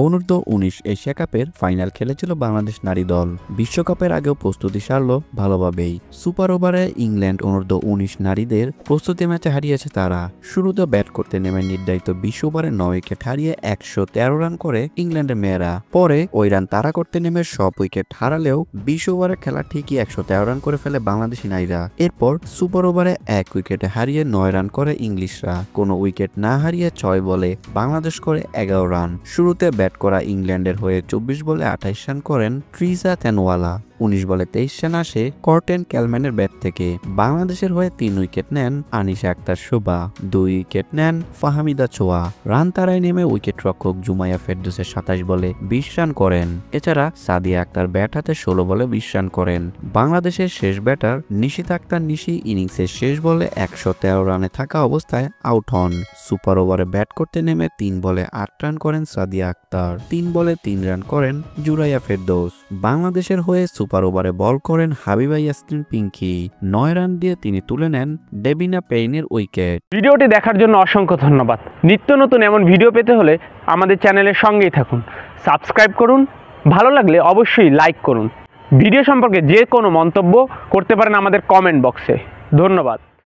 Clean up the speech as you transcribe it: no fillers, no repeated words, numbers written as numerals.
অনূর্ধ্ব-19 Asia কাপের final খেলেছিল বাংলাদেশ নারী দল। বিশ্বকাপের আগেও প্রস্তুতি সারল ভালোভাবেই। সুপার ওভারে ইংল্যান্ড অনূর্ধ্ব-19 নারীদের প্রস্তুতি ম্যাচে হারিয়েছে তারা। শুরুতে ব্যাট করতে নেমে নির্ধারিত 20 ওভারে 9 উইকেট হারিয়ে 113 রান করে ইংল্যান্ডের মেয়েরা। পরে ওই রান তাড়া করতে নেমে সব উইকেট হারালেও 20 ওভারে খেলা ঠিকই 113 রান করে ফেলে বাংলাদেশি নারীরা। এরপর সুপার ওভারে 1 উইকেটে হারিয়ে 9 রান করে ইংলিশরা। কোনো উইকেট না হারিয়ে 6 বলে বাংলাদেশ করে 11 রান। শুরুতে ব্যাট করা ইংল্যান্ডের হয়ে 24 বলে 28 রান করেন ট্রিজা তেনওয়ালা। 19 বলে 23 রান আসে কর্টেন ক্যালম্যানের ব্যাট থেকে। বাংলাদেশের হয়ে 3 উইকেট নেন আনিশা আক্তার শোভা, 2 উইকেট নেন ফাহমিদা ছোয়া। রান তাড়ায় নেমে উইকেট রক্ষক জুমাইয়া ফেরদৌসের 27 বলে 20 রান করেন। এছাড়া সাদিয়া আক্তার ব্যাট হাতে 16 বলে 20 রান করেন। বাংলাদেশের শেষ ব্যাটার নিশিত আক্তার নিশি ইনিংসের শেষ বলে 113 রানে থাকা অবস্থায় আউট হন। সুপার ওভারে ব্যাট করতে নেমে 3 বলে 8 রান করেন সাদিয়া আক্তার, 3 বলে 3 রান করেন জুরাইয়া ফেরদৌস। বাংলাদেশের হয়ে সুপার ওভারে বল করেন হাবিবা ইয়াসমিন পিঙ্কি। 9 রান দিয়ে তিনি তুলে নেন ডেবিনা পেইনের উইকেট। ভিডিওটি দেখার জন্য অসংখ্য ধন্যবাদ। নিত্য নতুন এমন ভিডিও পেতে হলে আমাদের চ্যানেলের সঙ্গেই থাকুন, সাবস্ক্রাইব করুন, ভালো লাগলে অবশ্যই লাইক করুন। ভিডিও সম্পর্কে যে কোনো মন্তব্য করতে পারেন আমাদের কমেন্ট বক্সে। ধন্যবাদ।